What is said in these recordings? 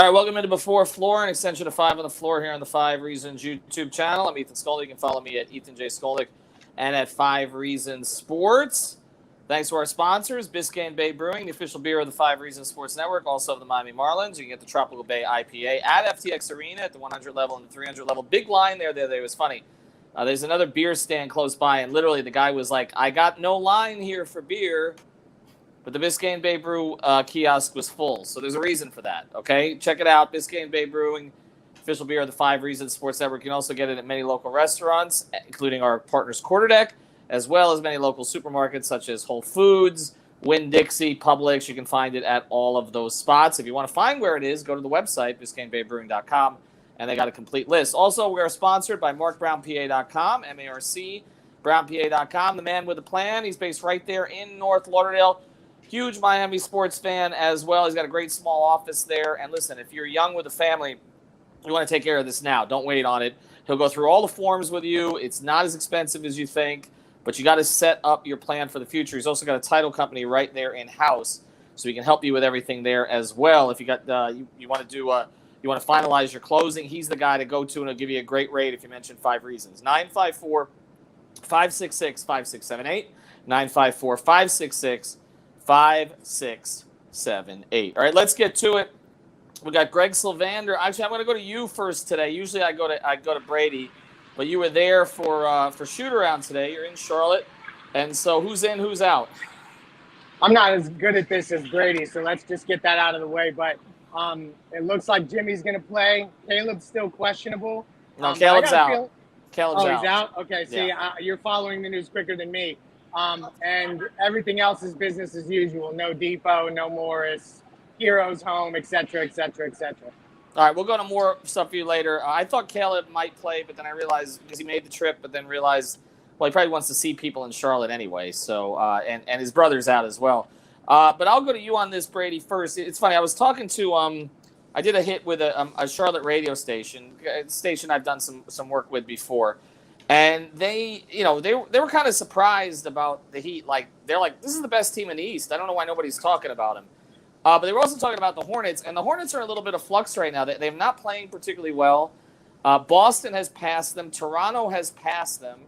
All right, welcome into Before Floor, an extension of 5 on the Floor here on the 5 Reasons YouTube channel. I'm Ethan Skolnick. You can follow me at Ethan J. Skolnick and at 5 Reasons Sports. Thanks to our sponsors, Biscayne Bay Brewing, the official beer of the 5 Reasons Sports Network, also of the Miami Marlins. You can get the Tropical Bay IPA at FTX Arena at the 100 level and the 300 level. Big line there. It was funny. There's another beer stand close by, and literally the guy was like, I got no line here for beer. But the Biscayne Bay Brew kiosk was full, so there's a reason for that, okay? Check it out, Biscayne Bay Brewing, official beer of the 5 Reasons Sports Network. You can also get it at many local restaurants, including our partners Quarterdeck, as well as many local supermarkets such as Whole Foods, Winn-Dixie, Publix. You can find it at all of those spots. If you want to find where it is, go to the website, BiscayneBayBrewing.com, and they got a complete list. Also, we are sponsored by MarkBrownPA.com, M-A-R-C, BrownPA.com, the man with a plan. He's based right there in North Lauderdale. Huge Miami sports fan as well. He's got a great small office there. And listen, if you're young with a family, you want to take care of this now. Don't wait on it. He'll go through all the forms with you. It's not as expensive as you think, but you got to set up your plan for the future. He's also got a title company right there in-house, so he can help you with everything there as well. If you got you want to do you want to finalize your closing, he's the guy to go to, and he'll give you a great rate if you mention 5 Reasons. 954-566-5678. 954-566-5678. 5678. All right, let's get to it. We got Greg Sylvander. Actually, I'm going to go to you first today. Usually I go to Brady, but you were there for shoot around today. You're in Charlotte, and so who's in, who's out? I'm not as good at this as Brady, so let's just get that out of the way. But it looks like Jimmy's going to play. Caleb's still questionable. No, Caleb's out. Caleb's out. He's out. Okay, see, Yeah. You're following the news quicker than me. And everything else is business as usual. No Depot, no Morris, Heroes home, etc., etc., etc. All right, we'll go to more stuff for you later. I thought Caleb might play, but then I realized because he made the trip, but then realized, well, he probably wants to see people in Charlotte anyway. So, and his brother's out as well. But I'll go to you on this, Brady, first. It's funny. I was talking to I did a hit with a Charlotte radio station, a station I've done some work with before. And they were kind of surprised about the Heat. Like, they're like, this is the best team in the East. I don't know why nobody's talking about them. But they were also talking about the Hornets, and the Hornets are a little bit of flux right now. They're not playing particularly well. Boston has passed them. Toronto has passed them.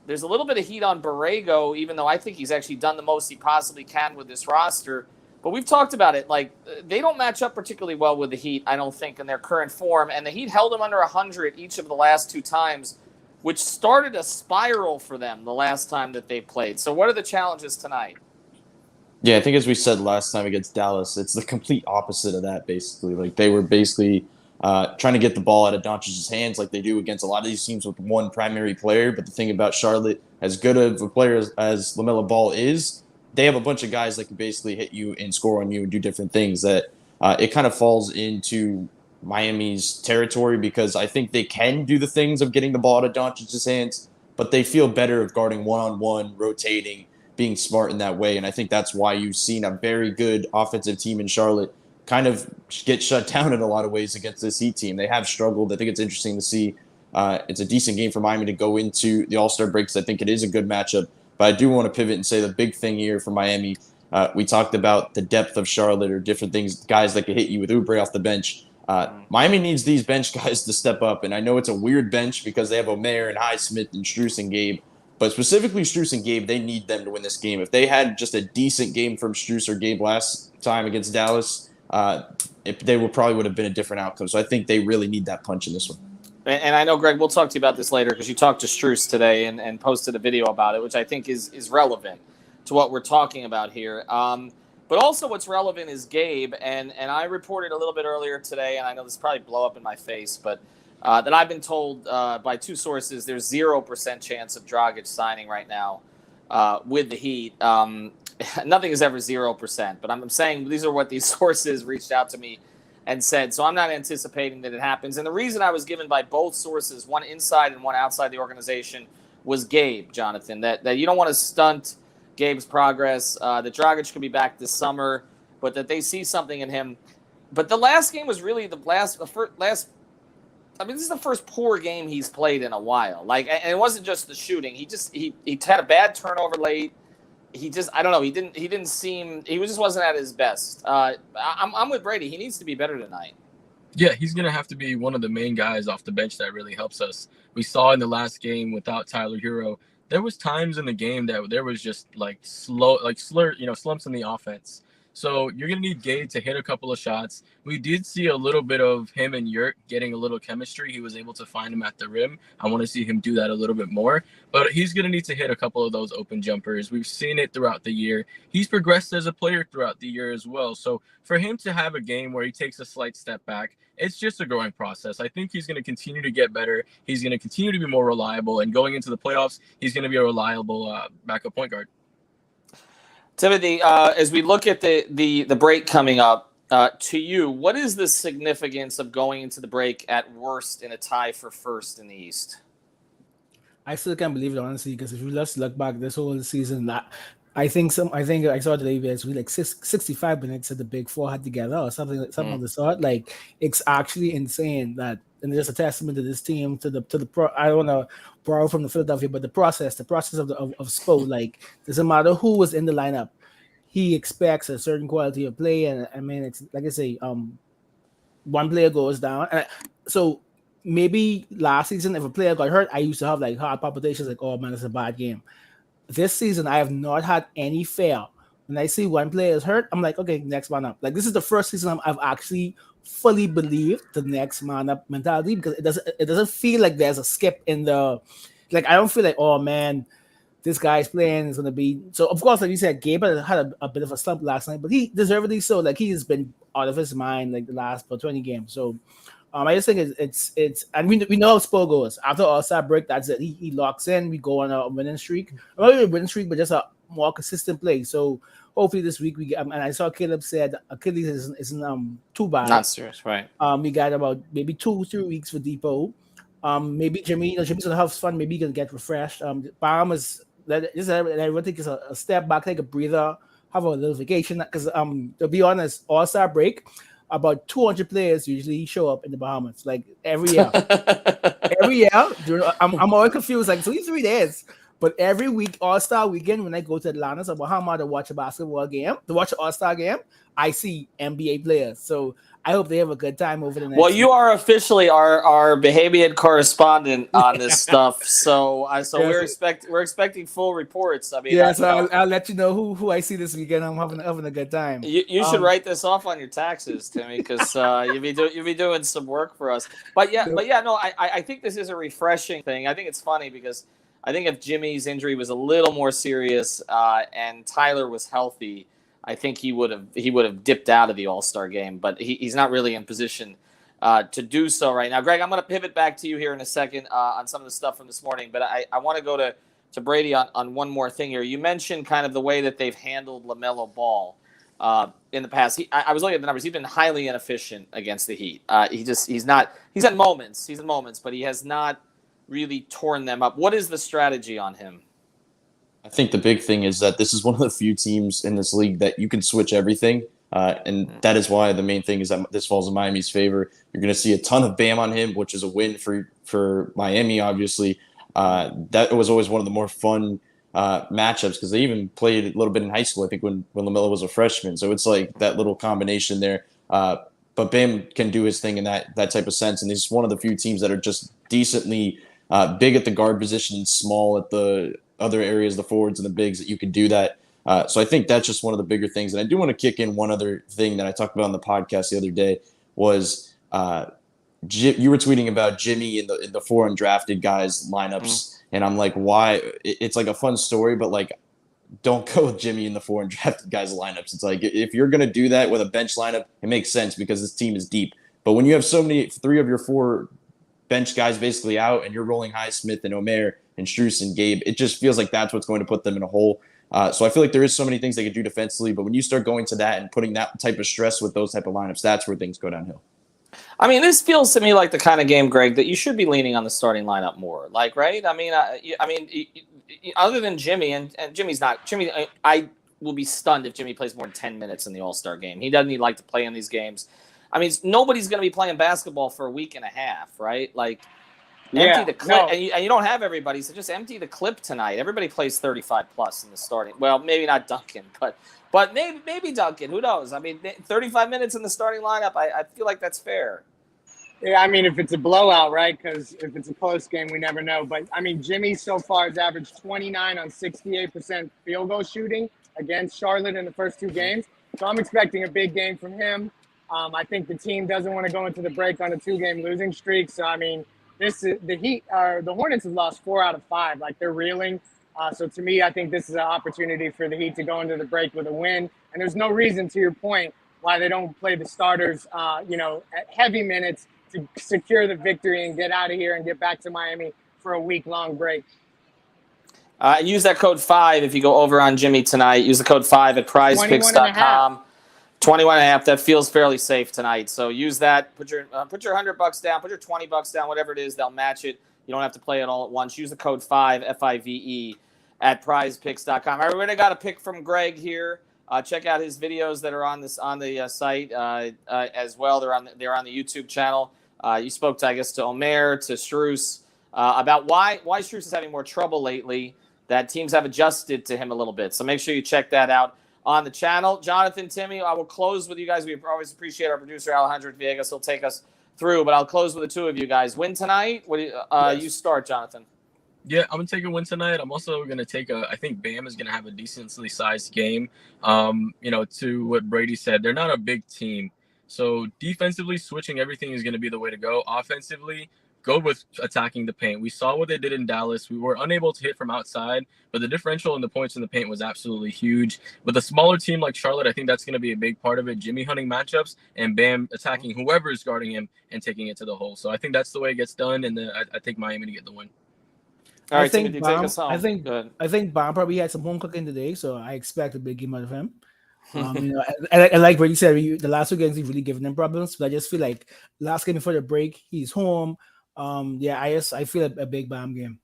There's a little bit of heat on Borrego, even though I think he's actually done the most he possibly can with this roster. But we've talked about it. Like, they don't match up particularly well with the Heat, I don't think, in their current form. And the Heat held them under 100 each of the last 2 times, which started a spiral for them the last time that they played. So what are the challenges tonight? Yeah, I think as we said last time against Dallas, it's the complete opposite of that, basically. Like, they were basically trying to get the ball out of Doncic's hands like they do against a lot of these teams with one primary player. But the thing about Charlotte, as good of a player as LaMelo Ball is, they have a bunch of guys that can basically hit you and score on you and do different things that it kind of falls into Miami's territory, because I think they can do the things of getting the ball out of Doncic's hands, but they feel better of guarding one-on-one, rotating, being smart in that way. And I think that's why you've seen a very good offensive team in Charlotte kind of get shut down in a lot of ways against this Heat team. They have struggled. I think it's interesting to see. It's a decent game for Miami to go into the All-Star break, because I think it is a good matchup. But I do want to pivot and say the big thing here for Miami, we talked about the depth of Charlotte or different things, guys that can hit you with Oubre off the bench. Miami needs these bench guys to step up, and I know it's a weird bench because they have Omer and Highsmith and Strus and Gabe, but specifically Strus and Gabe, they need them to win this game. If they had just a decent game from Strus or Gabe last time against Dallas, they probably would have been a different outcome. So I think they really need that punch in this one. And I know, Greg, we'll talk to you about this later because you talked to Strus today and posted a video about it, which I think is relevant to what we're talking about here. But also what's relevant is Gabe, and I reported a little bit earlier today, and I know this probably blow up in my face, but that I've been told by 2 sources there's 0% chance of Dragic signing right now with the Heat. Nothing is ever 0%, but I'm saying these are what these sources reached out to me and said, so I'm not anticipating that it happens. And the reason I was given by both sources, one inside and one outside the organization, was Gabe, Jonathan, that you don't want to stunt Gabe's progress, that Dragic could be back this summer, but that they see something in him. But the last game was really this is the first poor game he's played in a while. Like, and it wasn't just the shooting. He had a bad turnover late. He just, I don't know. He just wasn't at his best. I'm with Brady. He needs to be better tonight. Yeah, he's going to have to be one of the main guys off the bench that really helps us. We saw in the last game without Tyler Hero, there was times in the game that there was just slumps in the offense. So you're going to need Gade to hit a couple of shots. We did see a little bit of him and Yurt getting a little chemistry. He was able to find him at the rim. I want to see him do that a little bit more. But he's going to need to hit a couple of those open jumpers. We've seen it throughout the year. He's progressed as a player throughout the year as well. So for him to have a game where he takes a slight step back, it's just a growing process. I think he's going to continue to get better. He's going to continue to be more reliable. And going into the playoffs, he's going to be a reliable backup point guard. Timothy, as we look at the break coming up, to you, what is the significance of going into the break at worst in a tie for first in the East? I still can't believe it, honestly, because if you just look back this whole season, I think I saw today we like 65 minutes that the Big Four had together or something of the sort. Like, it's actually insane that, and there's a testament to this team, to the pro. I don't want to borrow from the Philadelphia, but the process of Spo. Like, doesn't matter who was in the lineup, he expects a certain quality of play, and I mean, it's like I say, one player goes down, so maybe last season if a player got hurt, I used to have like heart palpitations, like, oh man, it's a bad game. This season, I have not had any fail. When I see one player is hurt, I'm like, okay, next man up. Like, this is the first season I've actually fully believed the next man up mentality, because it doesn't feel like there's a skip in the, like, I don't feel like, oh man, this guy's playing is going to be. So of course, like you said, Gabe had a bit of a slump last night, but he deservedly so. Like, he has been out of his mind like the last 20 games. So I just think it's and we know how Spo goes. After All-Star break, that's it. He locks in. We go on a winning streak. Not really a winning streak, but just a more consistent play. So hopefully this week we get. And I saw Caleb said Achilles isn't too bad. Not serious, right? We got about maybe 2-3 weeks for Depot. Maybe Jimmy. Jimmy's gonna have fun. Maybe he can get refreshed. Bam is. I think it's a step back, take a breather, have a little vacation. Because to be honest, All-Star break, about 200 players usually show up in the Bahamas, like every year. Every year, I'm always confused. Like, it's only 3 days, but every week, All-Star weekend, when I go to Atlanta, so Bahama to watch a basketball game, to watch an All-Star game, I see NBA players. So I hope they have a good time over the next. Well, you are officially our Bahamian correspondent on this stuff, so we're expecting full reports. I mean, I'll let you know who I see this weekend. I'm having a good time. You should write this off on your taxes, Timmy, because you'll be doing some work for us. But I think this is a refreshing thing. I think it's funny because I think if Jimmy's injury was a little more serious and Tyler was healthy, I think he would have dipped out of the All-Star game, but he's not really in position to do so right now. Greg, I'm going to pivot back to you here in a second on some of the stuff from this morning, but I want to go to Brady on one more thing here. You mentioned kind of the way that they've handled LaMelo Ball in the past. I was looking at the numbers. He's been highly inefficient against the Heat. He's had moments, but he has not really torn them up. What is the strategy on him? I think the big thing is that this is one of the few teams in this league that you can switch everything. And that is why the main thing is that this falls in Miami's favor. You're going to see a ton of Bam on him, which is a win for Miami, obviously. That was always one of the more fun matchups because they even played a little bit in high school, I think, when LaMelo was a freshman. So it's like that little combination there. But Bam can do his thing in that type of sense. And he's one of the few teams that are just decently big at the guard position and small at the other areas, the forwards and the bigs, that you can do that. So I think that's just one of the bigger things. And I do want to kick in one other thing that I talked about on the podcast the other day was you were tweeting about Jimmy in the 4 undrafted guys lineups. And I'm like, why? It's like a fun story, but like, don't go with Jimmy in the 4 undrafted guys lineups. It's like, if you're going to do that with a bench lineup, it makes sense because this team is deep. But when you have 3 of your 4 bench guys basically out and you're rolling Highsmith and Omer and Strus and Gabe, it just feels like that's what's going to put them in a hole. So I feel like there is so many things they could do defensively, but when you start going to that and putting that type of stress with those type of lineups, that's where things go downhill. I mean, this feels to me like the kind of game, Greg, that you should be leaning on the starting lineup more. Like, right? I mean, other than Jimmy, and Jimmy's not – Jimmy, I will be stunned if Jimmy plays more than 10 minutes in the All-Star game. He doesn't like to play in these games. I mean, nobody's going to be playing basketball for a week and a half, right? Like, empty the clip, and you don't have everybody, so just empty the clip tonight. Everybody plays 35-plus in the starting. Well, maybe not Duncan, but maybe Duncan. Who knows? I mean, 35 minutes in the starting lineup, I feel like that's fair. Yeah, I mean, if it's a blowout, right? Because if it's a close game, we never know. But, I mean, Jimmy so far has averaged 29 on 68% field goal shooting against Charlotte in the first two games. So I'm expecting a big game from him. I think the team doesn't want to go into the break on a 2-game losing streak. So, I mean, this is the the Hornets have lost 4 out of 5. Like, they're reeling. So, to me, I think this is an opportunity for the Heat to go into the break with a win. And there's no reason, to your point, why they don't play the starters, at heavy minutes to secure the victory and get out of here and get back to Miami for a week-long break. Use that code 5 if you go over on Jimmy tonight. Use the code 5 at prizepicks.com. 21.5. That feels fairly safe tonight. So use that. Put your $100 down. Put your $20 down. Whatever it is, they'll match it. You don't have to play it all at once. Use the code 5 FIVE at prizepicks.com. Everybody got a pick from Gregg here. Check out his videos that are on the site as well. They're on the YouTube channel. You spoke to Omer, to Strus about why Strus is having more trouble lately. That teams have adjusted to him a little bit. So make sure you check that out on the channel. Jonathan, Timmy, I will close with you guys. We always appreciate our producer Alejandro Viegas. He'll take us through, but I'll close with the two of you guys. Win tonight. What do you start, Jonathan? Yeah, I'm going to take a win tonight. I'm also going to take I think Bam is going to have a decently sized game. To what Brady said, they're not a big team. So defensively, switching everything is going to be the way to go. Offensively, go with attacking the paint. We saw what they did in Dallas. We were unable to hit from outside, but the differential in the points in the paint was absolutely huge. With a smaller team like Charlotte, I think that's going to be a big part of it. Jimmy hunting matchups and Bam attacking whoever is guarding him and taking it to the hole. So I think that's the way it gets done, and I take Miami to get the win. All right, I think Timothy, Bam, take us home. I think Bam probably had some home cooking today, so I expect a big game out of him. And like Brady said, the last 2 games he's really given them problems. But I just feel like last game before the break, he's home. I feel a big Bam game.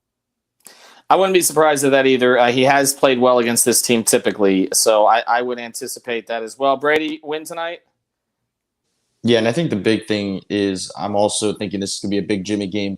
I wouldn't be surprised at that either. He has played well against this team typically, so I would anticipate that as well. Brady, win tonight? Yeah, and I think the big thing is I'm also thinking this is going to be a big Jimmy game.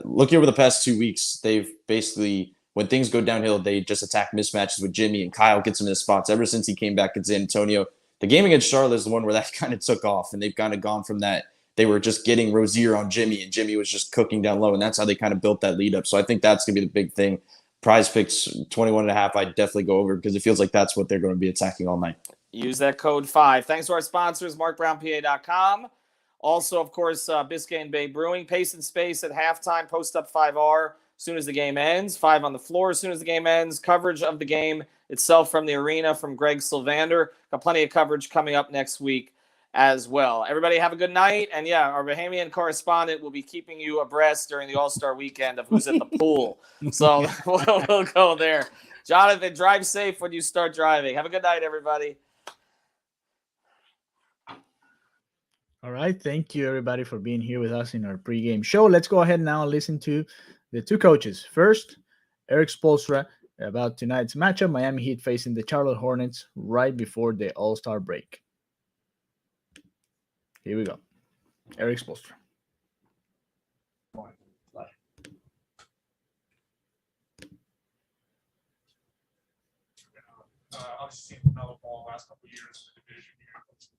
Looking over the past 2 weeks, they've basically, when things go downhill, they just attack mismatches with Jimmy, and Kyle gets him in his spots ever since he came back in San Antonio. The game against Charlotte is the one where that kind of took off, and they've kind of gone from that. They were just getting Rozier on Jimmy, and Jimmy was just cooking down low, and that's how they kind of built that lead up. So I think that's going to be the big thing. Prize Picks 21.5, I'd definitely go over because it feels like that's what they're going to be attacking all night. Use that code 5. Thanks to our sponsors, markbrownpa.com. Also, of course, Biscayne and Bay Brewing. Pace and space at halftime. Post up 5R as soon as the game ends. 5 on the floor as soon as the game ends. Coverage of the game itself from the arena from Greg Sylvander. Got plenty of coverage coming up next week as well. Everybody have a good night. And, yeah, our Bahamian correspondent will be keeping you abreast during the All-Star weekend of who's at the pool. So we'll go there. Jonathan, drive safe when you start driving. Have a good night, everybody. All right. Thank you, everybody, for being here with us in our pregame show. Let's go ahead now and listen to the 2 coaches. First, Eric Spoelstra about tonight's matchup, Miami Heat facing the Charlotte Hornets right before the All-Star break. Here we go. Eric Spoelstra. Obviously seen Melo ball the last couple of years in the division.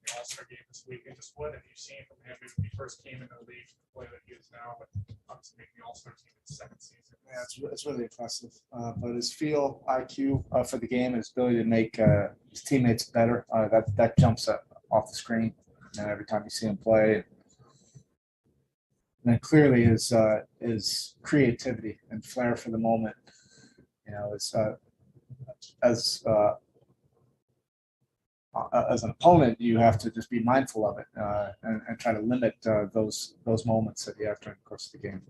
The All-Star game this week. And just what have you seen from him when he first came into the league, the player that he is now, but obviously making the All-Star team in the second season? Yeah, it's really impressive. But his feel IQ for the game, his ability to make his teammates better, that jumps up off the screen every time you see him play. And then clearly his creativity and flair for the moment, as an opponent, you have to just be mindful of it and try to limit those moments that you have during the course of the game.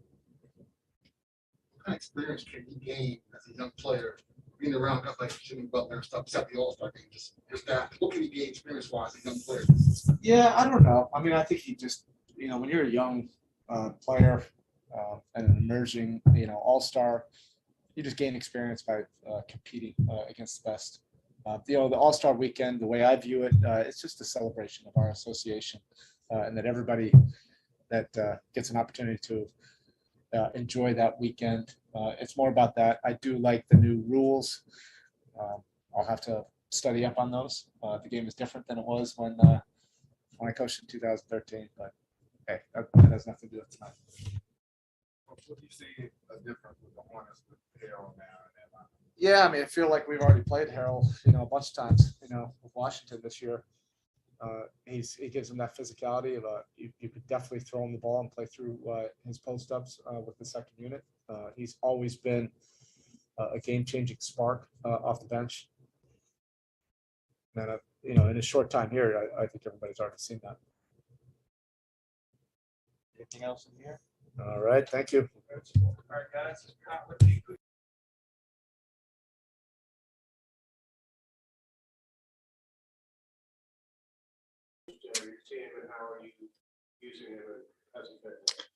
What kind of experience can you gain as a young player being around guys like Jimmy Butler and stuff, except the All-Star game? Just that. What can you gain experience-wise as a young player? Yeah, I don't know. I mean, I think he just, when you're a young player and an emerging, All-Star, you just gain experience by competing against the best. The All-Star weekend, the way I view it, it's just a celebration of our association and that everybody that gets an opportunity to enjoy that weekend. It's more about that. I do like the new rules. I'll have to study up on those. The game is different than it was when I coached in 2013, but hey, that has nothing to do with tonight. What do you see a difference with the Hornets with Harold now and Atlanta? Yeah, I mean, I feel like we've already played Harold, a bunch of times, with Washington this year. He gives him that physicality. You could definitely throw him the ball and play through his post ups with the second unit. He's always been a game-changing spark off the bench. And in a short time here, I think everybody's already seen that. Anything else in here? All right, thank you. All right, guys. What do you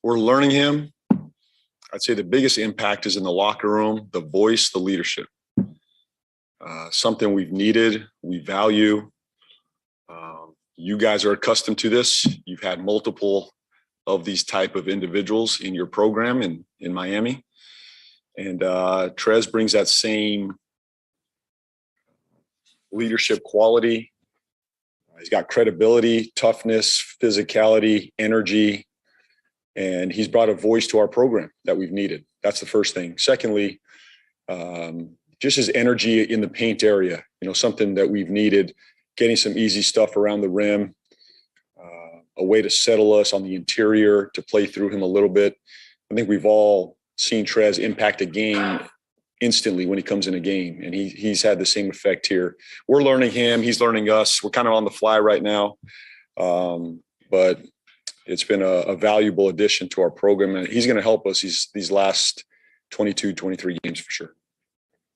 We're learning him. I'd say the biggest impact is in the locker room, the voice, the leadership. Something we've needed, we value. You guys are accustomed to this. You've had multiple of these type of individuals in your program in Miami. And Trez brings that same leadership quality. He's got credibility, toughness, physicality, energy, and he's brought a voice to our program that we've needed. That's the first thing. Secondly, just his energy in the paint area, something that we've needed, getting some easy stuff around the rim, a way to settle us on the interior, to play through him a little bit. I think we've all seen Trez impact a game instantly when he comes in a game, and he's had the same effect here. We're learning him, he's learning us. We're kind of on the fly right now, but it's been a valuable addition to our program, and he's going to help us these last 22, 23 games for sure.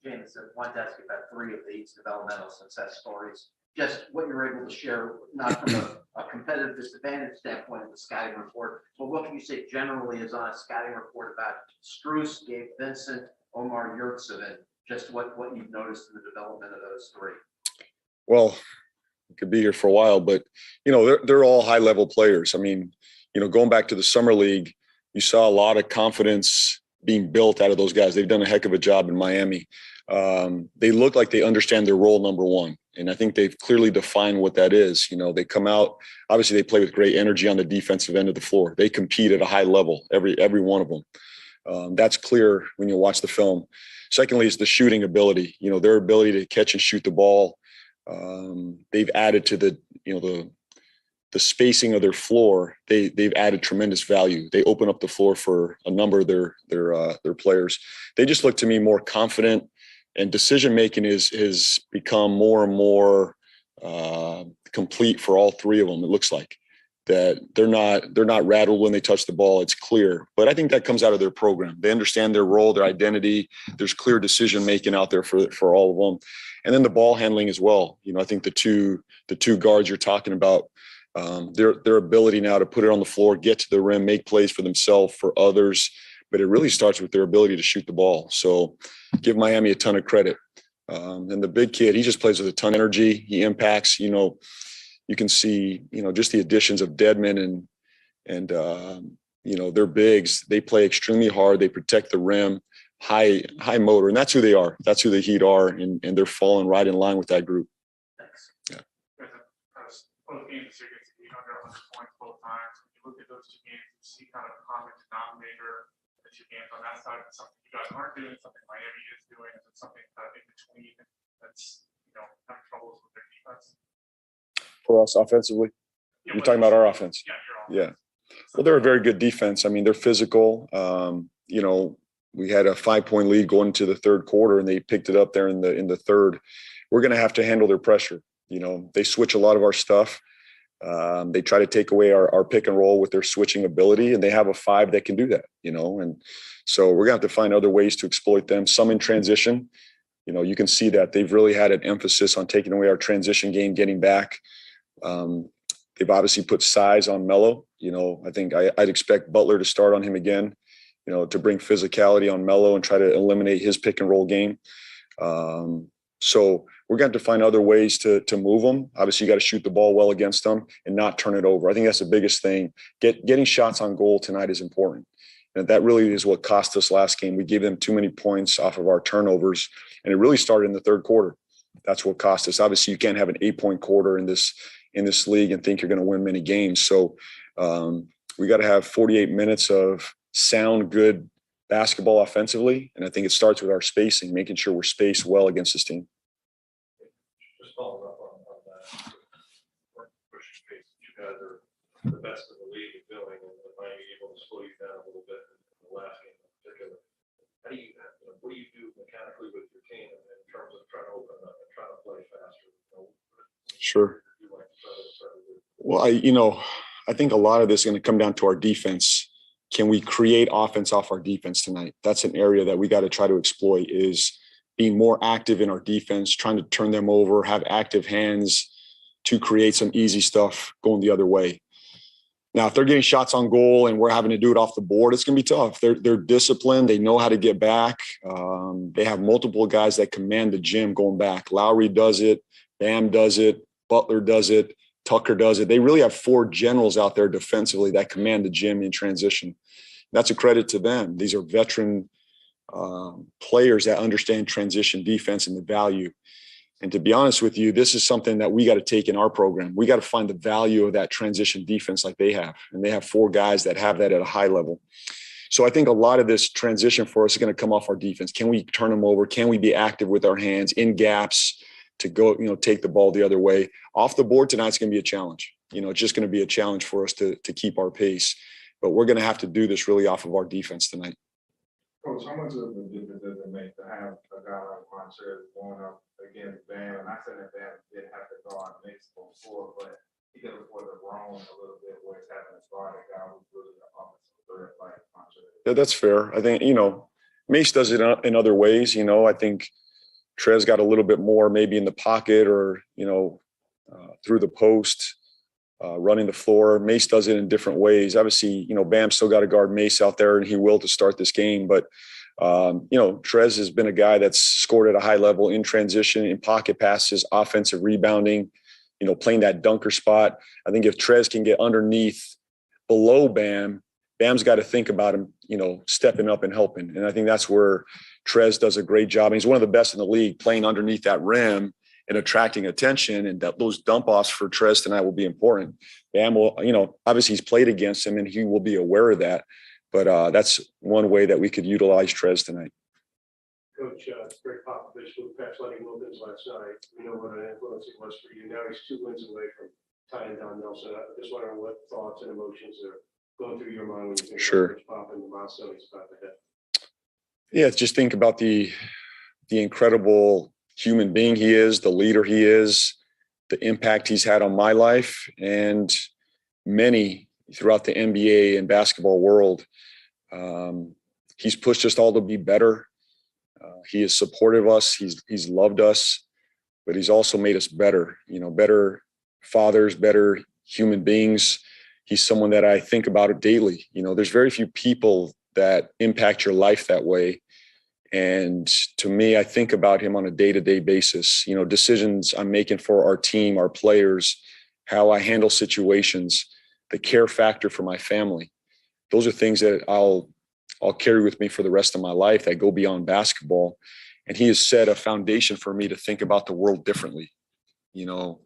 James, I wanted to ask you about 3 of these developmental success stories. Just what you're able to share, not from a competitive disadvantage standpoint of the scouting report, but what can you say generally is on a scouting report about Strus, Gabe Vincent, Omar Yurtsev, and just what you've noticed in the development of those 3? Well, we could be here for a while, but they're all high-level players. I mean, going back to the summer league, you saw a lot of confidence being built out of those guys. They've done a heck of a job in Miami. They look like they understand their role, number one, and I think they've clearly defined what that is. They come out, obviously they play with great energy on the defensive end of the floor. They compete at a high level, every one of them. That's clear when you watch the film. Secondly, is the shooting ability. Their ability to catch and shoot the ball. They've added to the spacing of their floor. They've added tremendous value. They open up the floor for a number of their players. They just look to me more confident, and decision making has become more and more complete for all 3 of them. It looks like that they're not rattled when they touch the ball. It's clear, but I think that comes out of their program. They understand their role, their identity. There's clear decision making out there for all of them, and then the ball handling as well. I think the two guards you're talking about, their ability now to put it on the floor, get to the rim, make plays for themselves, for others. But it really starts with their ability to shoot the ball. So give Miami a ton of credit. And the big kid, he just plays with a ton of energy. He impacts, you can see, just the additions of Deadman and their bigs. They play extremely hard. They protect the rim, high motor. And that's who they are. That's who the Heat are. And they're falling right in line with that group. Thanks. Yeah. Both games are under 100 points both times. When you look at those 2 games, you see kind of a common denominator. The 2 games on that side, it's something you guys aren't doing, something Miami is doing. Is it something kind of in between that's having troubles with their defense? For us offensively, you're talking about our offense. Yeah. Well, they're a very good defense. I mean, they're physical. We had a 5-point lead going into the third quarter, and they picked it up there in the third. We're going to have to handle their pressure. They switch a lot of our stuff. They try to take away our pick and roll with their switching ability, and they have a 5 that can do that, and so we're gonna have to find other ways to exploit them. Some in transition, you can see that they've really had an emphasis on taking away our transition game, getting back. They've obviously put size on Melo. I think I'd expect Butler to start on him again, to bring physicality on Melo and try to eliminate his pick and roll game. So we're going to have to find other ways to move them. Obviously, you got to shoot the ball well against them and not turn it over. I think that's the biggest thing. Getting shots on goal tonight is important. And that really is what cost us last game. We gave them too many points off of our turnovers, and it really started in the third quarter. That's what cost us. Obviously, you can't have an 8-point quarter in this league and think you're going to win many games. So We got to have 48 minutes of sound, good basketball offensively. And I think it starts with our spacing, making sure we're spaced well against this team. Just following up on that, pushing pace, you guys are the best in the league at doing, and Miami able to slow you down a little bit in the last game in particular. What do you do mechanically with your team in terms of trying to open up and trying to play faster? Sure. Well, I think a lot of this is going to come down to our defense. Can we create offense off our defense tonight? That's an area that we got to try to exploit, is being more active in our defense, trying to turn them over, have active hands to create some easy stuff going the other way. Now, if they're getting shots on goal and we're having to do it off the board, it's going to be tough. They're disciplined. They know how to get back. They have multiple guys that command the gym going back. Lowry does it. Bam does it. Butler does it. Tucker does it. They really have 4 generals out there defensively that command the gym in transition. That's a credit to them. These are veteran players that understand transition defense and the value. And to be honest with you, this is something that we got to take in our program. We got to find the value of that transition defense like they have. And they have 4 guys that have that at a high level. So I think a lot of this transition for us is going to come off our defense. Can we turn them over? Can we be active with our hands in gaps to go, take the ball the other way? Off the board tonight, it's going to be a challenge. It's just going to be a challenge for us to keep our pace. But we're going to have to do this really off of our defense tonight. Coach, how much of a difference does it make to have a guy like Montrez going up against Bam? And I said that Bam didn't have to guard Mace before, but he could have put it wrong a little bit where it's having to guard a guy who's really an offensive threat like Montrez. Yeah, that's fair. I think, Mace does it in other ways. I think Trez got a little bit more maybe in the pocket or, through the post, running the floor. Mace does it in different ways. Obviously, Bam still got to guard Mace out there, and he will to start this game. But, Trez has been a guy that's scored at a high level in transition, in pocket passes, offensive rebounding, playing that dunker spot. I think if Trez can get underneath below Bam, Bam's got to think about him, stepping up and helping. And I think that's where Trez does a great job. And he's one of the best in the league, playing underneath that rim and attracting attention. And those dump offs for Trez tonight will be important. Bam will, obviously he's played against him and he will be aware of that. But that's one way that we could utilize Trez tonight. Coach, Gregg Popovich flew past Lenny Wilkins last night. We know what an influence it was for you. Now he's 2 wins away from tying down Nelson. I just wondering what thoughts and emotions are going through your mind when you think about Pop and the milestone he's about to hit. Yeah, just think about the incredible human being he is, the leader he is, the impact he's had on my life and many throughout the NBA and basketball world. He's pushed us all to be better. He has supported us. He's loved us, but he's also made us better, better fathers, better human beings. He's someone that I think about it daily. There's very few people that impact your life that way. And to me, I think about him on a day-to-day basis, decisions I'm making for our team, our players, how I handle situations, the care factor for my family. Those are things that I'll carry with me for the rest of my life that go beyond basketball. And he has set a foundation for me to think about the world differently, to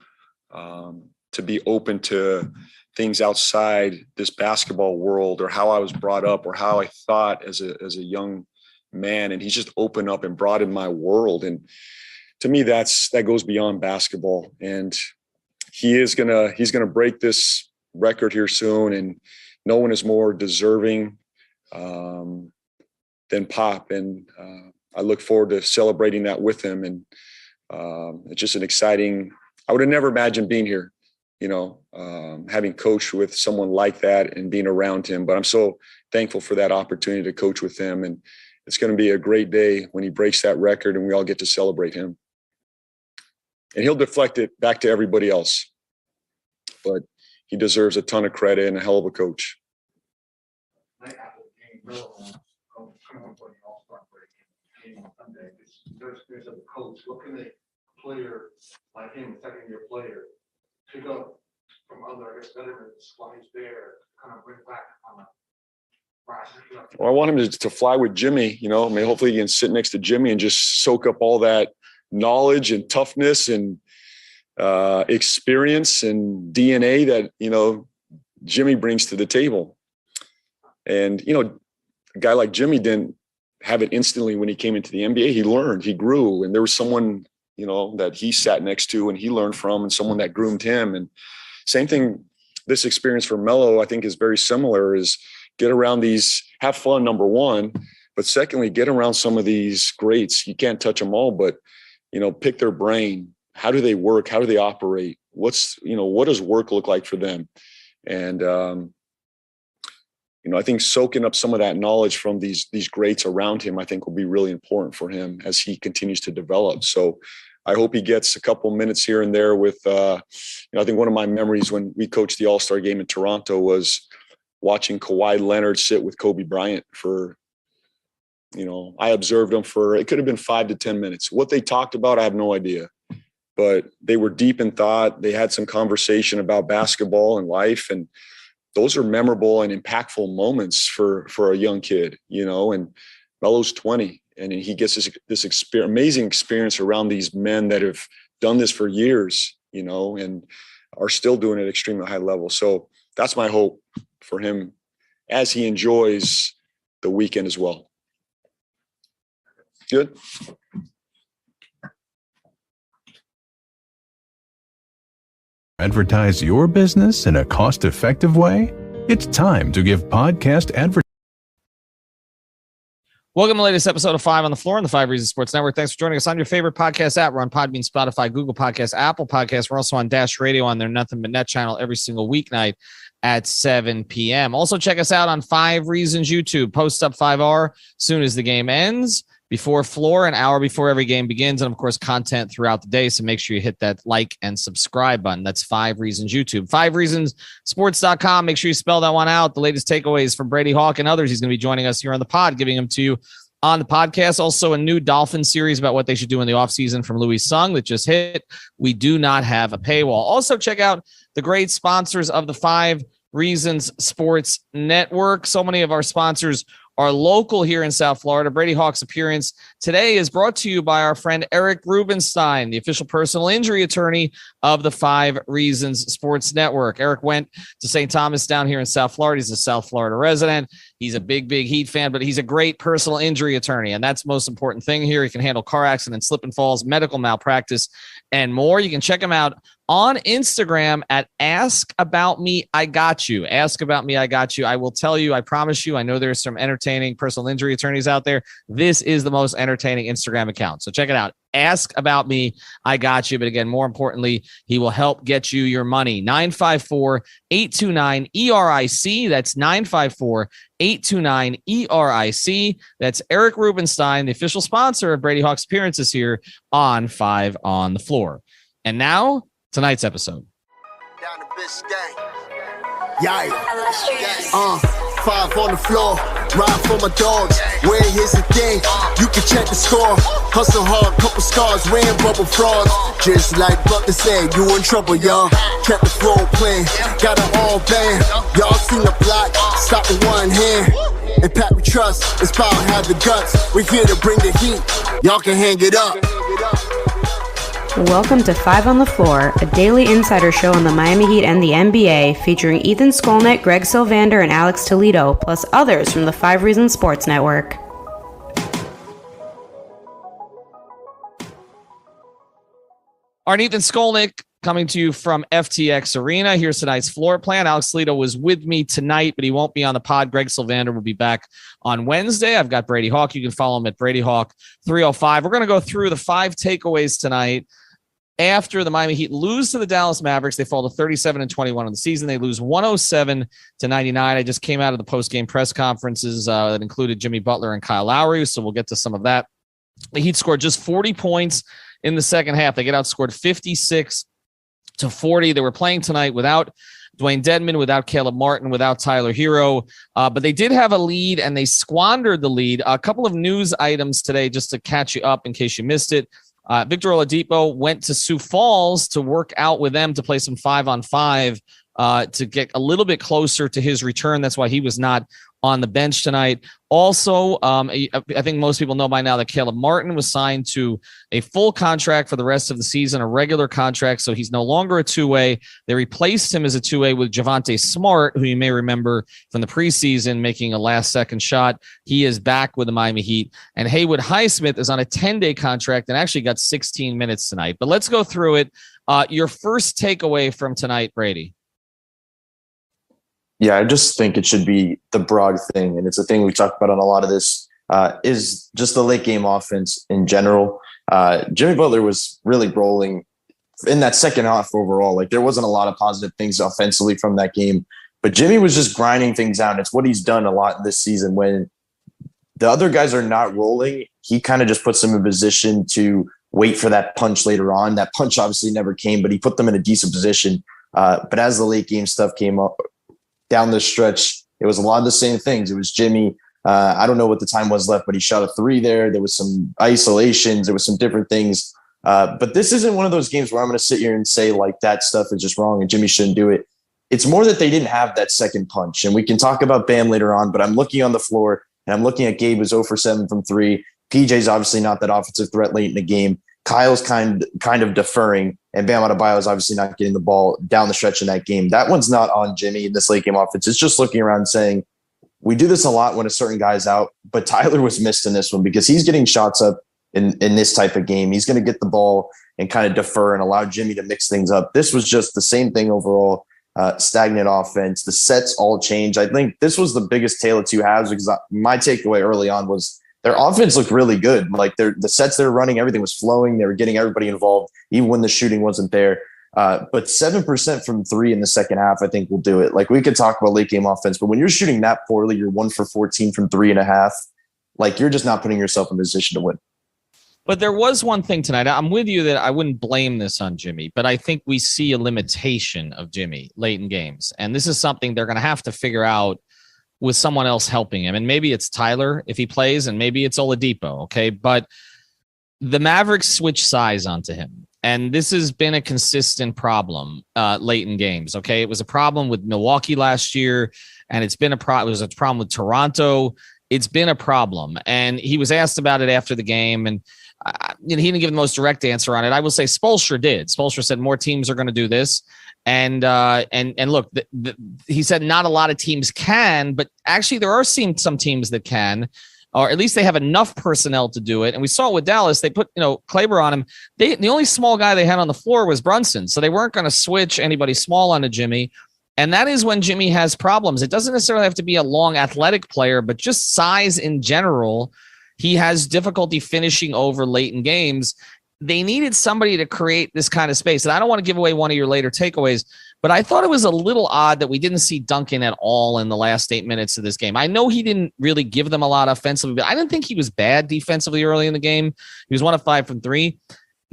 be open to things outside this basketball world or how I was brought up or how I thought as a young man. And he's just opened up and broadened my world. And to me, that goes beyond basketball. And he's gonna break this record here soon. And no one is more deserving than Pop. And I look forward to celebrating that with him. And it's just an exciting, I would have never imagined being here, having coached with someone like that and being around him. But I'm so thankful for that opportunity to coach with him. And it's going to be a great day when he breaks that record and we all get to celebrate him. And he'll deflect it back to everybody else. But he deserves a ton of credit and a hell of a coach. Night after the game, coming up for the All-Star break game on Sunday, your experience as a coach, what can a player like him, a second-year player, pick up from other veterans while he's there, kind of bring back on a Well, I want him to fly with Jimmy, hopefully he can sit next to Jimmy and just soak up all that knowledge and toughness and experience and DNA that, Jimmy brings to the table. And, a guy like Jimmy didn't have it instantly when he came into the NBA. He learned, he grew, and there was someone, that he sat next to and he learned from, and someone that groomed him. And same thing, this experience for Melo, I think, is very similar, is get around these, have fun, number one, but secondly, get around some of these greats. You can't touch them all, but, pick their brain. How do they work? How do they operate? What does work look like for them? And, I think soaking up some of that knowledge from these greats around him, I think will be really important for him as he continues to develop. So I hope he gets a couple minutes here and there with, I think one of my memories when we coached the All-Star game in Toronto was watching Kawhi Leonard sit with Kobe Bryant for, I observed them for, it could have been 5 to 10 minutes. What they talked about, I have no idea, but they were deep in thought. They had some conversation about basketball and life, and those are memorable and impactful moments for a young kid, and Melo's 20 and he gets this amazing experience around these men that have done this for years, and are still doing it at extremely high level. So that's my hope for him as he enjoys the weekend as well. Good. Advertise your business in a cost-effective way? It's time to give podcast advertising. Welcome to the latest episode of 5 on the Floor on the 5 Reasons Sports Network. Thanks for joining us on your favorite podcast app. We're on Podbean, Spotify, Google Podcasts, Apple Podcasts. We're also on Dash Radio on their Nothing But Net channel every single weeknight at 7 p.m. Also, check us out on 5 Reasons YouTube. Post up 5R soon as the game ends. Before Floor, an hour before every game begins, and of course, content throughout the day. So make sure you hit that like and subscribe button. That's 5 Reasons YouTube. 5reasonsports.com. Make sure you spell that one out. The latest takeaways from Brady Hawk and others. He's going to be joining us here on the pod, giving them to you on the podcast. Also, a new Dolphin series about what they should do in the offseason from Louis Sung that just hit. We do not have a paywall. Also, check out the great sponsors of the 5 Reasons Sports Network. So many of our sponsors are local here in South Florida. Brady Hawk's appearance today is brought to you by our friend Eric Rubenstein, the official personal injury attorney of the 5 Reasons Sports Network. Eric went to St. Thomas down here in South Florida. He's a South Florida resident. He's a big Heat fan, but he's a great personal injury attorney, and that's the most important thing here. He can handle car accidents, slip and falls, medical malpractice, and more. You can check him out on Instagram at Ask About Me, I Got You. Ask About Me, I Got You. I will tell you, I promise you, I know there's some entertaining personal injury attorneys out there. This is the most entertaining Instagram account. So check it out. Ask About Me, I Got You. But again, more importantly, he will help get you your money. 954-829-ERIC. That's 954-829-ERIC. That's Eric Rubenstein, the official sponsor of Brady Hawk's appearances here on 5 on the Floor. And now, tonight's episode. Down to Biscayne. Yeah. 5 on the floor. Ride for my dogs. Where here's the thing. You can check the score. Hustle hard, couple scars, wearing bubble frogs. Just like Butler said, you in trouble, y'all. Kept the flow playing. Got it all banned. Y'all seen the block. Stop with one hand. And Pat we trust. It's power, have the guts. We're here to bring the heat. Y'all can hang it up. Welcome to 5 on the Floor, a daily insider show on the Miami Heat and the NBA, featuring Ethan Skolnick, Greg Sylvander, and Alex Toledo, plus others from the 5 Reasons Sports Network. All right, Ethan Skolnick coming to you from FTX Arena. Here's tonight's floor plan. Alex Toledo was with me tonight, but he won't be on the pod. Greg Sylvander will be back on Wednesday. I've got Brady Hawk. You can follow him at Brady Hawk 305. We're going to go through the 5 takeaways tonight. After the Miami Heat lose to the Dallas Mavericks, they fall to 37-21 on the season. They lose 107-99. I just came out of the post-game press conferences that included Jimmy Butler and Kyle Lowry, so we'll get to some of that. The Heat scored just 40 points in the second half. They get outscored 56-40. They were playing tonight without Dwayne Dedmon, without Caleb Martin, without Tyler Hero, but they did have a lead, and they squandered the lead. A couple of news items today just to catch you up in case you missed it. Victor Oladipo went to Sioux Falls to work out with them to play some 5-on-5 to get a little bit closer to his return. That's why he was not on the bench tonight. Also, I think most people know by now that Caleb Martin was signed to a full contract for the rest of the season, a regular contract, so he's no longer a two-way. They replaced him as a two-way with Javonte Smart, who you may remember from the preseason making a last-second shot. He is back with the Miami Heat. And Haywood Highsmith is on a 10-day contract and actually got 16 minutes tonight. But let's go through it. Your first takeaway from tonight, Brady. Yeah, I just think it should be the Brog thing, and it's a thing we talked about on a lot of this, is just the late game offense in general. Jimmy Butler was really rolling in that second half overall. Like, there wasn't a lot of positive things offensively from that game, but Jimmy was just grinding things out. It's what he's done a lot this season. When the other guys are not rolling, he kind of just puts them in position to wait for that punch later on. That punch obviously never came, but he put them in a decent position. But as the late game stuff came up, down the stretch, it was a lot of the same things. It was Jimmy. I don't know what the time was left, but he shot a three there. There was some isolations. There was some different things. But this isn't one of those games where I'm going to sit here and say, like, that stuff is just wrong and Jimmy shouldn't do it. It's more that they didn't have that second punch. And we can talk about Bam later on, but I'm looking on the floor and I'm looking at Gabe who's 0 for 7 from 3. PJ's obviously not that offensive threat late in the game. Kyle's kind of deferring, and Bam Adebayo is obviously not getting the ball down the stretch in that game. That one's not on Jimmy in this late game offense. It's just looking around and saying, we do this a lot when a certain guy's out, but Tyler was missed in this one because he's getting shots up in this type of game. He's going to get the ball and kind of defer and allow Jimmy to mix things up. This was just the same thing overall, stagnant offense. The sets all changed. I think this was the biggest tale of two halves because my takeaway early on was their offense looked really good. Like, the sets they were running, everything was flowing. They were getting everybody involved, even when the shooting wasn't there. But 7% from 3 in the second half, I think will do it. Like, we could talk about late game offense, but when you're shooting that poorly, you're 1 for 14 from 3.5. Like, you're just not putting yourself in position to win. But there was one thing tonight. I'm with you that I wouldn't blame this on Jimmy, but I think we see a limitation of Jimmy late in games. And this is something they're going to have to figure out with someone else helping him. And maybe it's Tyler if he plays, and maybe it's Oladipo, okay? But the Mavericks switch size onto him. And this has been a consistent problem late in games, okay? It was a problem with Milwaukee last year, and it was a problem with Toronto. It's been a problem. And he was asked about it after the game, and he didn't give the most direct answer on it. I will say Spoelstra did. Spoelstra said more teams are going to do this. And look, he said not a lot of teams can, but actually there are some teams that can, or at least they have enough personnel to do it. And we saw it with Dallas. They put, Kleber on him. The only small guy they had on the floor was Brunson. So they weren't going to switch anybody small onto Jimmy. And that is when Jimmy has problems. It doesn't necessarily have to be a long athletic player, but just size in general. He has difficulty finishing over late in games. They needed somebody to create this kind of space. And I don't want to give away one of your later takeaways, but I thought it was a little odd that we didn't see Duncan at all in the last 8 minutes of this game. I know he didn't really give them a lot offensively, but I didn't think he was bad defensively early in the game. He was 1 of 5 from 3.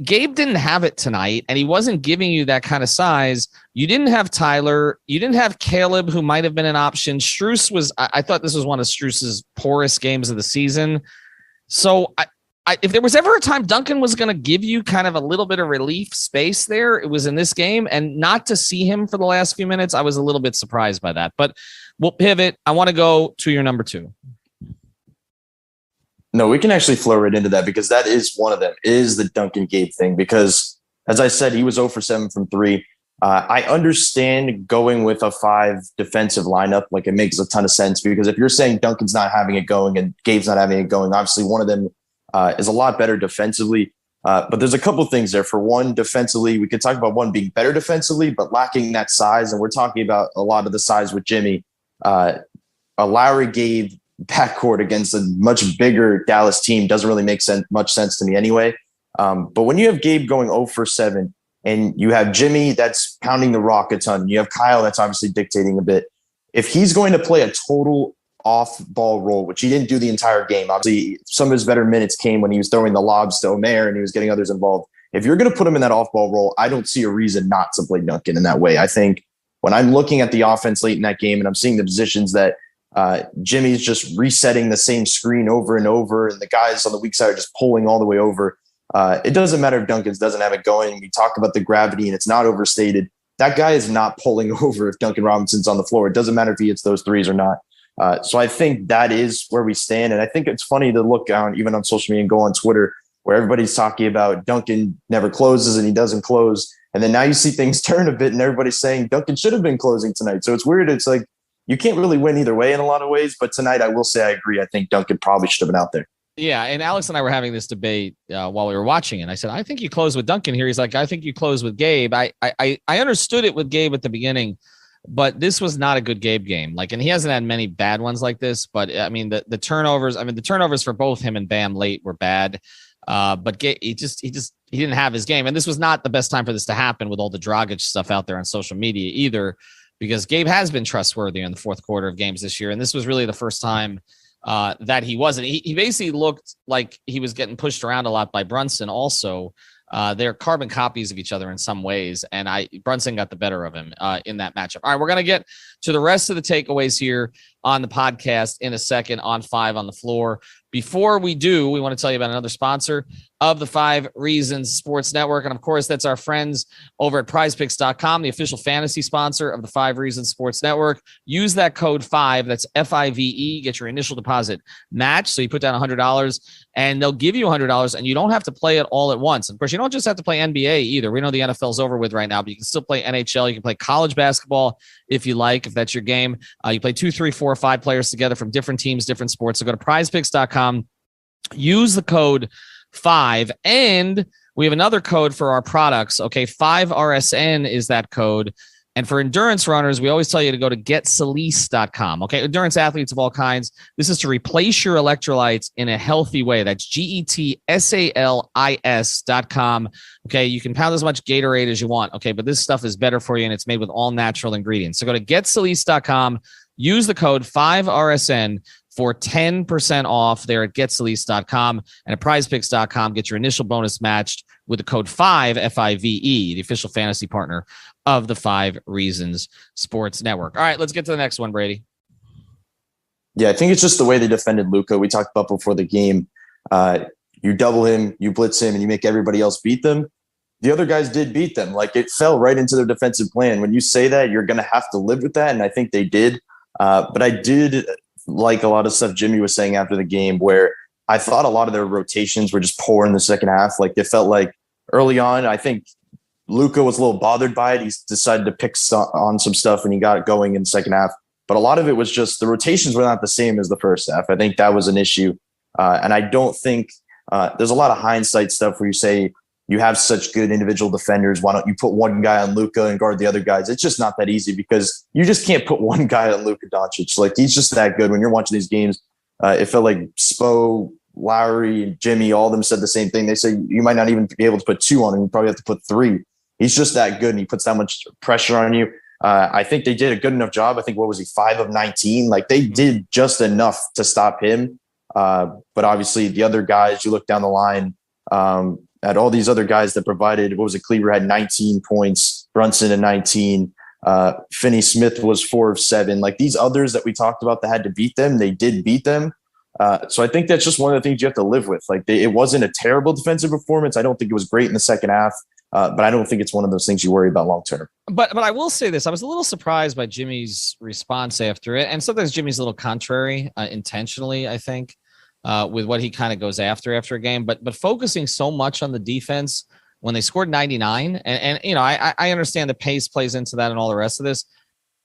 Gabe didn't have it tonight, and he wasn't giving you that kind of size. You didn't have Tyler. You didn't have Caleb, who might have been an option. Strus was, I thought this was one of Strus's poorest games of the season. So if there was ever a time Duncan was going to give you kind of a little bit of relief space there, it was in this game. And not to see him for the last few minutes, I was a little bit surprised by that. But we'll pivot. I want to go to your number 2. No, we can actually flow right into that because that is one of them, is the Duncan Gabe thing. Because, as I said, he was 0 for 7 from 3. I understand going with a 5 defensive lineup. Like, it makes a ton of sense because if you're saying Duncan's not having it going and Gabe's not having it going, obviously one of them is a lot better defensively. But there's a couple of things there. For one, defensively, we could talk about one being better defensively, but lacking that size. And we're talking about a lot of the size with Jimmy. A Lowry Gabe backcourt against a much bigger Dallas team doesn't really make much sense to me anyway. But when you have Gabe going 0 for 7 and you have Jimmy that's pounding the rock a ton, you have Kyle that's obviously dictating a bit. If he's going to play a total off-ball role, which he didn't do the entire game, obviously some of his better minutes came when he was throwing the lobs to Omer and he was getting others involved. If you're going to put him in that off-ball role, I don't see a reason not to play Duncan in that way. I think when I'm looking at the offense late in that game and I'm seeing the positions that Jimmy's just resetting the same screen over and over, and the guys on the weak side are just pulling all the way over. It doesn't matter if Duncan's doesn't have it going. We talk about the gravity, and it's not overstated. That guy is not pulling over if Duncan Robinson's on the floor. It doesn't matter if he hits those threes or not. So I think that is where we stand. And I think it's funny to look down even on social media and go on Twitter where everybody's talking about Duncan never closes and he doesn't close. And then now you see things turn a bit and everybody's saying Duncan should have been closing tonight. So it's weird. It's like you can't really win either way in a lot of ways. But tonight I will say I agree. I think Duncan probably should have been out there. Yeah, and Alex and I were having this debate while we were watching it. I said, I think you close with Duncan here. He's like, I think you close with Gabe. I understood it with Gabe at the beginning, but this was not a good Gabe game. Like, and he hasn't had many bad ones like this. But I mean, the turnovers. I mean, the turnovers for both him and Bam late were bad. But Gabe, he didn't have his game, and this was not the best time for this to happen with all the Dragic stuff out there on social media either, because Gabe has been trustworthy in the fourth quarter of games this year, and this was really the first time that he wasn't. He basically looked like he was getting pushed around a lot by Brunson also. They're carbon copies of each other in some ways, and Brunson got the better of him in that matchup. All right, we're going to get to the rest of the takeaways here on the podcast in a second on 5 on the Floor. Before we do, we want to tell you about another sponsor of the 5 Reasons Sports Network. And of course, that's our friends over at prizepicks.com, the official fantasy sponsor of the 5 Reasons Sports Network. Use that code 5, that's FIVE, get your initial deposit matched. So you put down $100 and they'll give you $100 and you don't have to play it all at once. Of course, you don't just have to play NBA either. We know the NFL's over with right now, but you can still play NHL. You can play college basketball if you like, if that's your game. You play 2, 3, 4, 5 players together from different teams, different sports. So go to prizepicks.com. Use the code 5, and we have another code for our products. Okay, 5RSN is that code. And for endurance runners, we always tell you to go to getsalis.com. Okay, endurance athletes of all kinds. This is to replace your electrolytes in a healthy way. That's GETSALIS.com. Okay, you can pound as much Gatorade as you want. Okay, but this stuff is better for you, and it's made with all natural ingredients. So go to getsalis.com. Use the code 5RSN for 10% off there at getsalis.com, and at prizepicks.com. Get your initial bonus matched with the code 5, FIVE, the official fantasy partner of the 5 Reasons Sports Network. All right, let's get to the next one, Brady. Yeah, I think it's just the way they defended Luka. We talked about before the game. You double him, you blitz him, and you make everybody else beat them. The other guys did beat them. Like, it fell right into their defensive plan. When you say that, you're going to have to live with that, and I think they did. But I did like a lot of stuff Jimmy was saying after the game, where I thought a lot of their rotations were just poor in the second half. Like, it felt like early on, I think Luka was a little bothered by it. He decided to pick on some stuff and he got it going in the second half. But a lot of it was just the rotations were not the same as the first half. I think that was an issue. And I don't think there's a lot of hindsight stuff where you say you have such good individual defenders. Why don't you put one guy on Luka and guard the other guys? It's just not that easy because you just can't put one guy on Luka Doncic. Like, he's just that good. When you're watching these games, it felt like Spo, Lowry, Jimmy, all of them said the same thing. They say you might not even be able to put 2 on him. You probably have to put 3. He's just that good, and he puts that much pressure on you. I think they did a good enough job. I think, what was he, 5 of 19? Like, they did just enough to stop him. But obviously the other guys, you look down the line at all these other guys that provided, what was it? Cleaver had 19 points, Brunson at 19. Finney Smith was 4 of 7. Like, these others that we talked about that had to beat them, they did beat them. So I think that's just one of the things you have to live with. Like, it wasn't a terrible defensive performance. I don't think it was great in the second half. But I don't think it's one of those things you worry about long term. But I will say this. I was a little surprised by Jimmy's response after it. And sometimes Jimmy's a little contrary intentionally, I think, with what he kind of goes after a game. But focusing so much on the defense when they scored 99. And you know, I understand the pace plays into that and all the rest of this.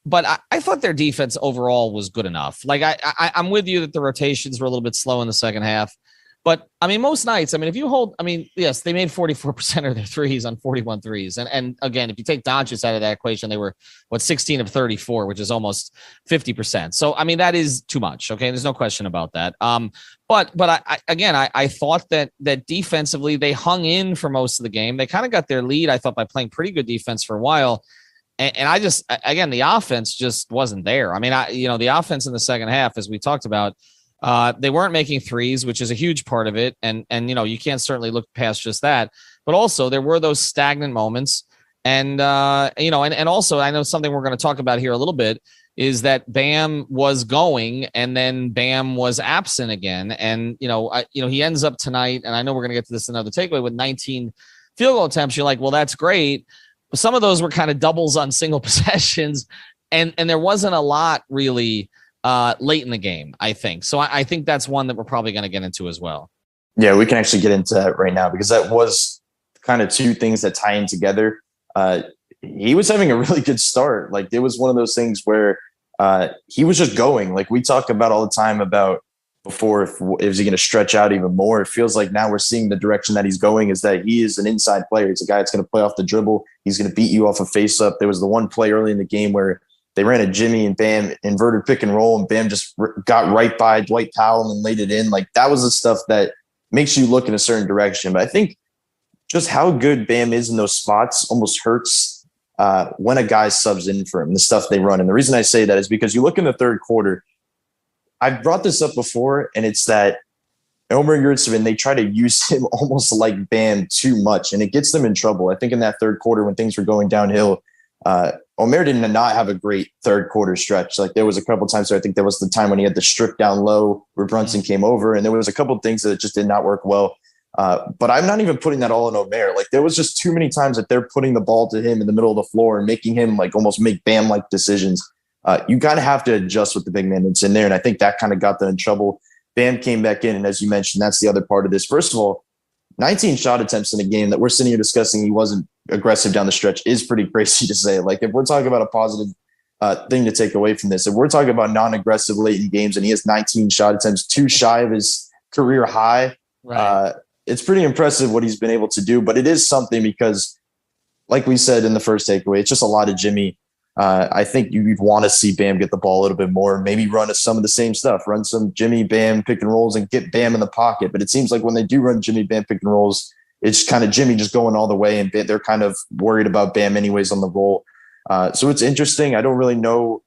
But I thought their defense overall was good enough. Like, I'm with you that the rotations were a little bit slow in the second half. But, I mean, most nights, I mean, if you hold, I mean, yes, they made 44% of their threes on 41 threes. And again, if you take Doncic out of that equation, they were, 16 of 34, which is almost 50%. So, I mean, that is too much. Okay. There's no question about that. But I thought that defensively, they hung in for most of the game. They kind of got their lead, I thought, by playing pretty good defense for a while. And I just, again, the offense just wasn't there. I mean, the offense in the second half, as we talked about, they weren't making threes, which is a huge part of it. And you can't certainly look past just that. But also there were those stagnant moments. And also I know something we're going to talk about here a little bit is that Bam was going and then Bam was absent again. And, he ends up tonight, and I know we're going to get to this another takeaway, with 19 field goal attempts. You're like, well, that's great. But some of those were kind of doubles on single possessions. And there wasn't a lot really late in the game, I think. So I think that's one that we're probably going to get into as well. Yeah, we can actually get into that right now because that was kind of two things that tie in together. He was having a really good start. Like it was one of those things where he was just going. Like we talk about all the time about before, is he going to stretch out even more? It feels like now we're seeing the direction that he's going is that he is an inside player. He's a guy that's going to play off the dribble. He's going to beat you off a face up. There was the one play early in the game where they ran a Jimmy and Bam inverted pick and roll, and Bam just got right by Dwight Powell and laid it in. Like that was the stuff that makes you look in a certain direction. But I think just how good Bam is in those spots almost hurts when a guy subs in for him, the stuff they run. And the reason I say that is because you look in the third quarter, I've brought this up before, and it's that Omer Yurtseven, they try to use him almost like Bam too much, and it gets them in trouble. I think in that third quarter when things were going downhill, Omer did not have a great third quarter stretch. Like there was a couple times where I think there was the time when he had the strip down low where Brunson came over, and there was a couple of things that just did not work well. But I'm not even putting that all on Omer. Like there was just too many times that they're putting the ball to him in the middle of the floor and making him like almost make Bam-like decisions. You kind of have to adjust with the big man that's in there. And I think that kind of got them in trouble. Bam came back in. And as you mentioned, that's the other part of this. First of all, 19 shot attempts in a game that we're sitting here discussing he wasn't aggressive down the stretch is pretty crazy to say. Like if we're talking about a positive thing to take away from this, if we're talking about non-aggressive late in games and he has 19 shot attempts, 2 shy of his career high, right. It's pretty impressive what he's been able to do. But it is something because like we said in the first takeaway, it's just a lot of Jimmy. I think you'd want to see Bam get the ball a little bit more, maybe run some of the same stuff, run some Jimmy Bam pick and rolls and get Bam in the pocket. But it seems like when they do run Jimmy Bam pick and rolls, it's kind of Jimmy just going all the way and they're kind of worried about Bam anyways on the roll. So it's interesting. I don't really know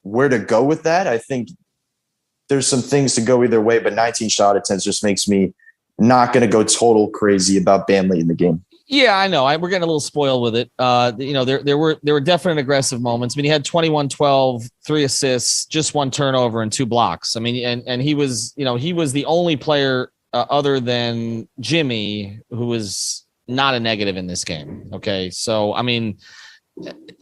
where to go with that. I think there's some things to go either way, but 19 shot attempts just makes me not going to go total crazy about Bam late in the game. Yeah, I know. We're getting a little spoiled with it. There were definite aggressive moments. I mean, he had 21-12, 3 assists, just 1 turnover and 2 blocks. I mean, and he was the only player other than Jimmy who was not a negative in this game. Okay, so I mean,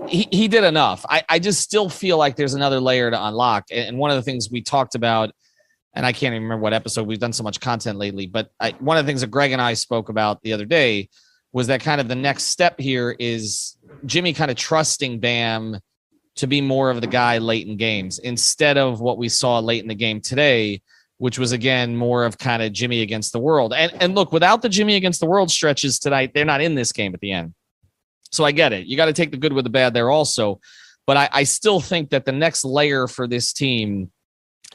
he did enough. I just still feel like there's another layer to unlock. And one of the things we talked about, and I can't even remember what episode, we've done so much content lately, but one of the things that Greg and I spoke about the other day was that kind of the next step here is Jimmy kind of trusting Bam to be more of the guy late in games instead of what we saw late in the game today, which was, again, more of kind of Jimmy against the world. And look, without the Jimmy against the world stretches tonight, they're not in this game at the end. So I get it. You got to take the good with the bad there also. But I still think that the next layer for this team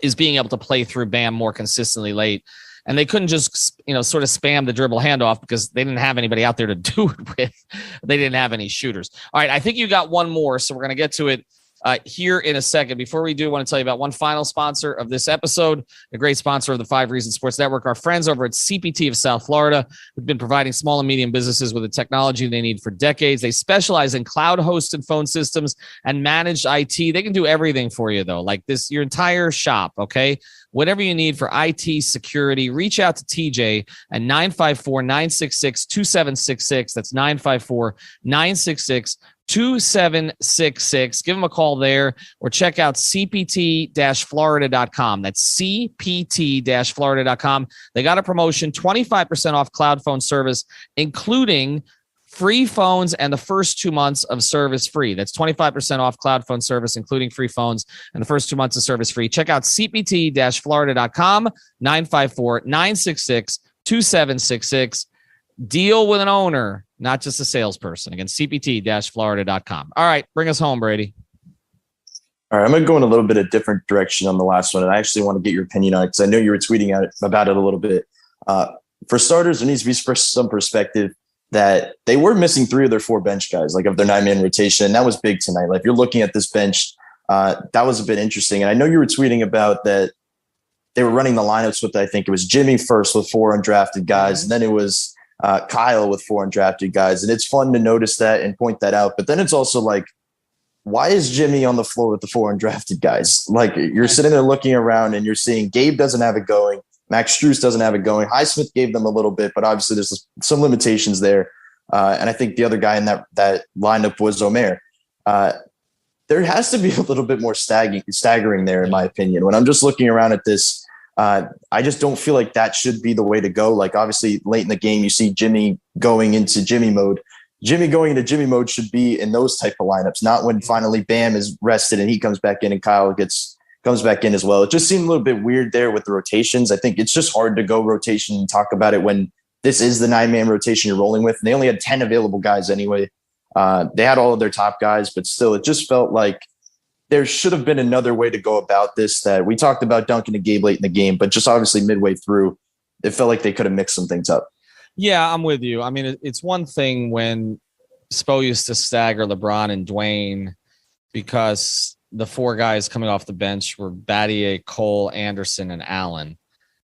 is being able to play through Bam more consistently late. And they couldn't just, sort of spam the dribble handoff because they didn't have anybody out there to do it with. They didn't have any shooters. All right, I think you got one more, so we're going to get to it here in a second. Before we do, I want to tell you about one final sponsor of this episode, a great sponsor of the 5 Reasons Sports Network, our friends over at CPT of South Florida, who've been providing small and medium businesses with the technology they need for decades. They specialize in cloud-hosted phone systems and managed IT. They can do everything for you, though, like this, your entire shop, okay? Whatever you need for IT security, reach out to TJ at 954-966-2766. That's 954-966-2766. Give them a call there or check out cpt-florida.com. That's cpt-florida.com. They got a promotion, 25% off cloud phone service, including free phones and the first 2 months of service free. That's 25% off cloud phone service, including free phones and the first 2 months of service free. Check out cpt-florida.com, 954-966-2766. Deal with an owner, not just a salesperson. Again, cpt-florida.com. All right, bring us home, Brady. All right, I'm going to go in a little bit of different direction on the last one, and I actually want to get your opinion on it because I know you were tweeting about it a little bit. For starters, there needs to be some perspective that they were missing 3 of their 4 bench guys, like of their 9-man rotation. And that was big tonight. Like, if you're looking at this bench, that was a bit interesting. And I know you were tweeting about that they were running the lineups with, I think it was Jimmy first with 4 undrafted guys. And then it was Kyle with 4 undrafted guys. And it's fun to notice that and point that out. But then it's also like, why is Jimmy on the floor with the 4 undrafted guys? Like, you're sitting there looking around and you're seeing Gabe doesn't have it going. Max Strus doesn't have it going. Highsmith gave them a little bit, but obviously there's some limitations there. And I think the other guy in that lineup was Omer. there has to be a little bit more staggering there, in my opinion. When I'm just looking around at this, I just don't feel like that should be the way to go. Like, obviously, late in the game, you see Jimmy going into Jimmy mode. Jimmy going into Jimmy mode should be in those type of lineups, not when finally Bam is rested and he comes back in and Kyle comes back in as well. It just seemed a little bit weird there with the rotations. I think it's just hard to go rotation and talk about it when this is the 9-man rotation you're rolling with. And they only had 10 available guys anyway. They had all of their top guys, but still, it just felt like there should have been another way to go about this. That we talked about Duncan and Gabe late in the game, but just obviously midway through, it felt like they could have mixed some things up. Yeah, I'm with you. I mean, it's one thing when Spo used to stagger LeBron and Dwayne because the 4 guys coming off the bench were Battier, Cole, Anderson, and Allen.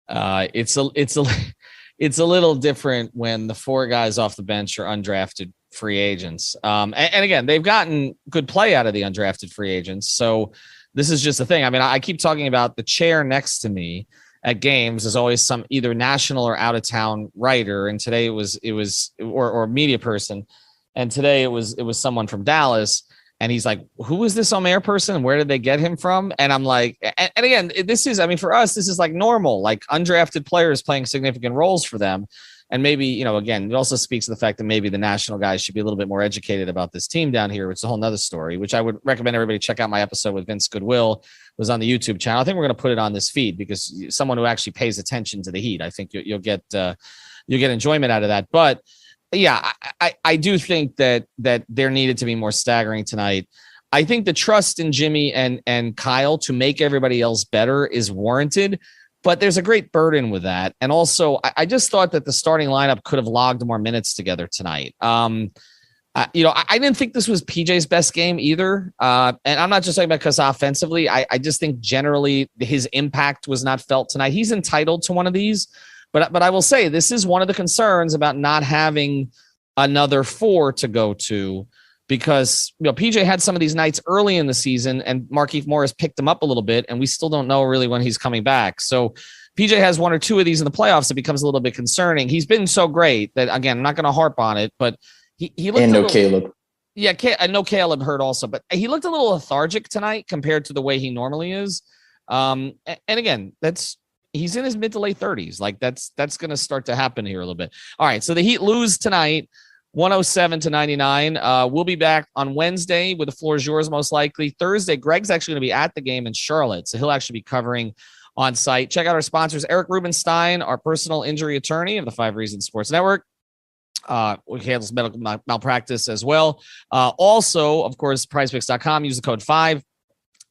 It's a little different when the 4 guys off the bench are undrafted free agents. And again, they've gotten good play out of the undrafted free agents. So this is just the thing. I mean, I keep talking about the chair next to me at games is always some either national or out of town writer. And today it was or media person. And today it was someone from Dallas. And he's like, who is this Omer person? And where did they get him from? And I'm like, and again, this is, I mean, for us, this is like normal, like undrafted players playing significant roles for them. And maybe, again, it also speaks to the fact that maybe the national guys should be a little bit more educated about this team down here, which is a whole nother story, which I would recommend everybody check out my episode with Vince Goodwill. It was on the YouTube channel. I think we're going to put it on this feed because someone who actually pays attention to the Heat, I think you'll get enjoyment out of that. But yeah, I do think that there needed to be more staggering tonight. I think the trust in Jimmy and Kyle to make everybody else better is warranted. But there's a great burden with that. And also, I just thought that the starting lineup could have logged more minutes together tonight. I didn't think this was PJ's best game either. And I'm not just talking about because offensively, I just think generally his impact was not felt tonight. He's entitled to one of these. But I will say this is one of the concerns about not having another 4 to go to. Because PJ had some of these nights early in the season and Markieff Morris picked him up a little bit, and we still don't know really when he's coming back. So PJ has 1 or 2 of these in the playoffs. It becomes a little bit concerning. He's been so great that, again, I'm not going to harp on it, but he looked and Caleb. Yeah, I know Caleb hurt also, but he looked a little lethargic tonight compared to the way he normally is. And again, he's in his mid to late 30s. Like that's going to start to happen here a little bit. All right, so the Heat lose tonight. 107-99. We'll be back on Wednesday with the floor is yours, most likely. Thursday, Greg's actually going to be at the game in Charlotte, so he'll actually be covering on site. Check out our sponsors, Eric Rubenstein, our personal injury attorney of the 5 Reasons Sports Network. He handles medical malpractice as well. Also, of course, prizepicks.com. Use the code 5.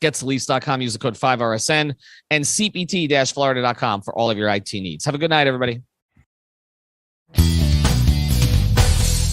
GetSleeves.com. Use the code 5RSN. And CPT-Florida.com for all of your IT needs. Have a good night, everybody.